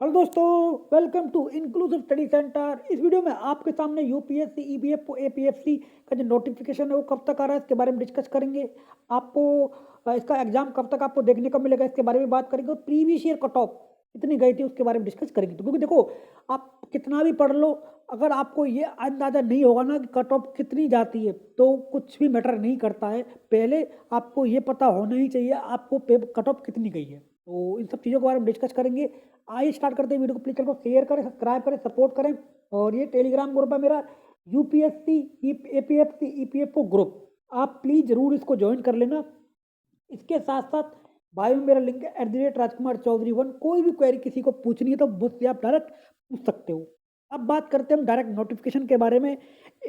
Hello दोस्तों, welcome to inclusive study centre. इस video में आपके सामने यूपीएससी, ईबीएफओ, एपीएफसी का जो नोटिफिकेशन है वो कब तक आ रहा है इसके बारे में डिस्कस करेंगे। आपको इसका एग्जाम कब तक आपको देखने को मिलेगा इसके बारे में बात करेंगे, और प्रीवियस ईयर कट ऑफ कितनी गई थी उसके बारे में डिस्कस करेंगे। तो क्योंकि देखो, आप कितना भी पढ़ लो, अगर आपको ये अंदाज़ा नहीं होगा ना कि कट ऑफ कितनी जाती है तो कुछ भी मैटर नहीं करता है। पहले आपको ये पता होना ही चाहिए आपको कट ऑफ कितनी गई है। तो इन सब चीज़ों के बारे में डिस्कस करेंगे। आइए स्टार्ट करते हैं वीडियो को। प्लीज चैनल को शेयर करें, सब्सक्राइब करें, सपोर्ट करें। और ये टेलीग्राम ग्रुप है मेरा, यूपीएससी, एपीएफसी, ईपीएफओ ग्रुप। आप प्लीज जरूर इसको ज्वाइन कर लेना। इसके साथ साथ बायो में मेरा लिंक है @राजकुमार चौधरी 1। कोई भी क्वेरी किसी को पूछनी है तो मुझसे आप डायरेक्ट पूछ सकते हो। अब बात करते हैं हम डायरेक्ट नोटिफिकेशन के बारे में।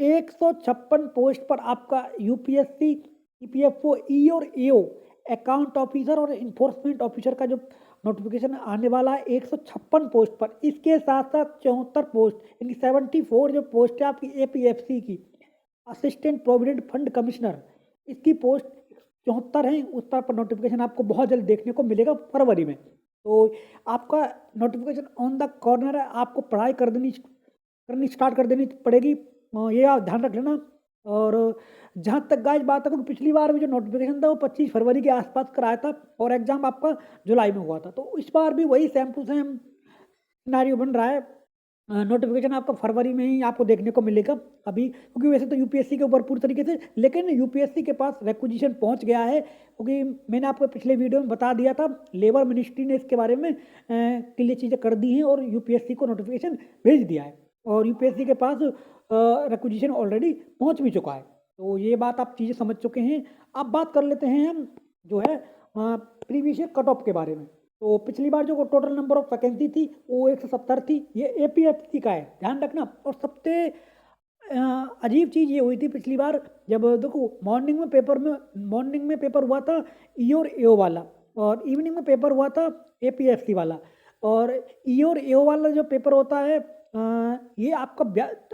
156 पोस्ट पर आपका यूपीएससी, ईपीएफओ, ई और एओ अकाउंट ऑफिसर और इन्फोर्समेंट ऑफिसर का जो नोटिफिकेशन आने वाला है 156 पोस्ट पर। इसके साथ साथ 74 पोस्ट, यानी 74 जो पोस्ट है आपकी एपीएफसी की, असिस्टेंट प्रोविडेंट फंड कमिश्नर, इसकी पोस्ट 74 हैं। उस पर नोटिफिकेशन आपको बहुत जल्द देखने को मिलेगा फरवरी में। तो आपका नोटिफिकेशन ऑन द कॉर्नर है, आपको पढ़ाई करनी स्टार्ट कर देनी पड़ेगी। ये आप ध्यान रख लेना। और जहाँ तक गाइस बात है, क्योंकि पिछली बार भी जो नोटिफिकेशन था वो 25 फरवरी के आसपास कराया था और एग्जाम आपका जुलाई में हुआ था। तो इस बार भी वही सेम टू सेम सिनारियो बन रहा है। नोटिफिकेशन आपका फरवरी में ही आपको देखने को मिलेगा अभी, क्योंकि वैसे तो यूपीएससी के ऊपर पूरी तरीके से, लेकिन यूपीएससी के पास रिक्विजिशन पहुंच गया है। क्योंकि मैंने आपको पिछले वीडियो में बता दिया था, लेबर मिनिस्ट्री ने इसके बारे में क्लियर चीज़ें कर दी हैं और यूपीएससी को नोटिफिकेशन भेज दिया है और यूपीएससी के पास रिक्विजिशन ऑलरेडी पहुंच भी चुका है। तो ये बात आप चीज़ें समझ चुके हैं। अब बात कर लेते हैं हम जो है प्रीवियस ईयर कट ऑफ के बारे में। तो पिछली बार जो टोटल नंबर ऑफ वैकेंसी थी वो 170 थी। ये एपीएफसी का है, ध्यान रखना। और सबसे अजीब चीज़ ये हुई थी पिछली बार, जब देखो मॉर्निंग में पेपर हुआ था ई और एओ वाला, और इवनिंग में पेपर हुआ था एपीएफसी वाला। और ई और एओ वाला जो पेपर होता है ये आपका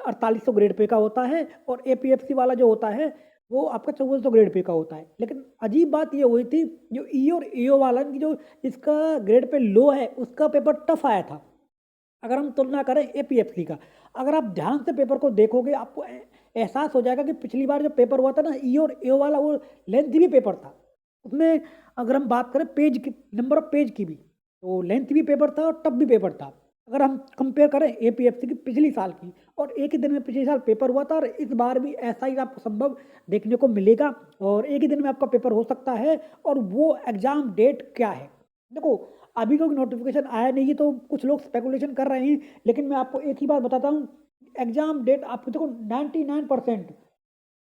4800 ग्रेड पे का होता है, और एपीएफसी वाला जो होता है वो आपका 2400 ग्रेड पे का होता है। लेकिन अजीब बात ये हुई थी, जो ई और एओ वाला की जो इसका ग्रेड पे लो है उसका पेपर टफ आया था अगर हम तुलना करें एपीएफसी का। अगर आप ध्यान से पेपर को देखोगे आपको एहसास हो जाएगा कि पिछली बार जो पेपर हुआ था ना ई और एओ वाला, वो लेंथी भी पेपर था। उसमें अगर हम बात करें पेज की, नंबर ऑफ पेज की भी, तो लेंथ भी पेपर था और टफ भी पेपर था। अगर हम कंपेयर करें एपीएफसी की पिछली साल की, और एक ही दिन में पिछले साल पेपर हुआ था, और इस बार भी ऐसा ही आपको संभव देखने को मिलेगा और एक ही दिन में आपका पेपर हो सकता है। और वो एग्जाम डेट क्या है, देखो अभी कोई नोटिफिकेशन आया नहीं है तो कुछ लोग स्पेकुलेशन कर रहे हैं, लेकिन मैं आपको एक ही बात बताता हूँ। एग्जाम डेट आपको देखो 99%,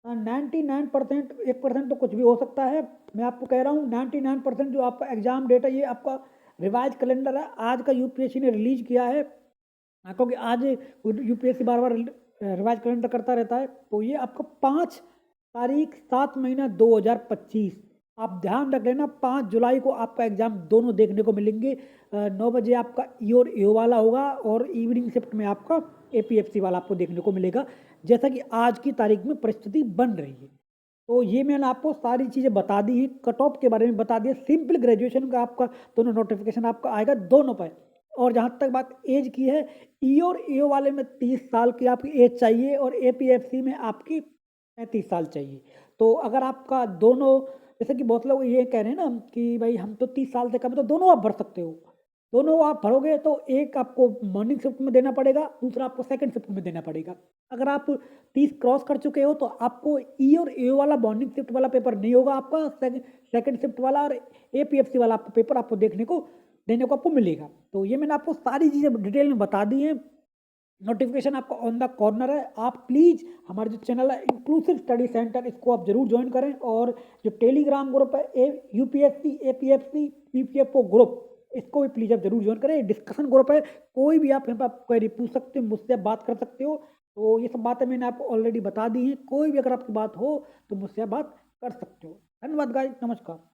99%, 1% तो कुछ भी हो सकता है। मैं आपको कह रहा हूँ 99% जो आपका एग्जाम डेट है ये आपका रिवाइज कैलेंडर है, आज का यूपीएससी ने रिलीज किया है। क्योंकि आज यूपीएससी बार बार रिवाइज कैलेंडर करता रहता है। तो ये आपका 5 तारीख 7 महीना 2025, आप ध्यान रख लेना। 5 जुलाई को आपका एग्जाम दोनों देखने को मिलेंगे। 9 बजे आपका ई और एओ वाला होगा, और इवनिंग शिफ्ट में आपका एपीएफसी वाला आपको देखने को मिलेगा, जैसा कि आज की तारीख में परिस्थिति बन रही है। तो ये मैंने आपको सारी चीज़ें बता दी हैं, कट ऑफ के बारे में बता दिया। सिंपल ग्रेजुएशन का आपका दोनों नोटिफिकेशन आपका आएगा दोनों पर। और जहाँ तक बात एज की है, ई और एओ वाले में 30 साल की आपकी एज चाहिए, और एपीएफसी में आपकी 35 साल चाहिए। तो अगर आपका दोनों, जैसे कि बहुत लोग ये कह रहे हैं ना कि भाई हम तो 30 साल से कम है, तो दोनों आप भर सकते हो। दोनों आप भरोगे तो एक आपको मॉर्निंग शिफ्ट में देना पड़ेगा, दूसरा आपको सेकंड शिफ्ट में देना पड़ेगा। अगर आप 30 क्रॉस कर चुके हो तो आपको ई और एओ वाला मॉर्निंग शिफ्ट वाला पेपर नहीं होगा आपका, सेकंड शिफ्ट वाला और एपीएफसी वाला आपको पेपर आपको देने को आपको मिलेगा। तो ये मैंने आपको सारी चीज़ें डिटेल में बता दी हैं। नोटिफिकेशन आपका ऑन द कॉर्नर है। आप प्लीज़ हमारे जो चैनल है इंक्लूसिव स्टडी सेंटर, इसको आप जरूर ज्वाइन करें। और जो टेलीग्राम ग्रुप है यूपीएससी, एपीएफसी, ईपीएफओ ग्रुप, इसको भी प्लीज़ आप जरूर ज्वाइन करें। डिस्कशन ग्रुप है, कोई भी आप यहाँ पर क्वेरी पूछ सकते हो, मुझसे आप बात कर सकते हो। तो ये सब बातें मैंने आपको ऑलरेडी बता दी हैं। कोई भी अगर आपकी बात हो तो मुझसे आप बात कर सकते हो। धन्यवाद गाइस, नमस्कार।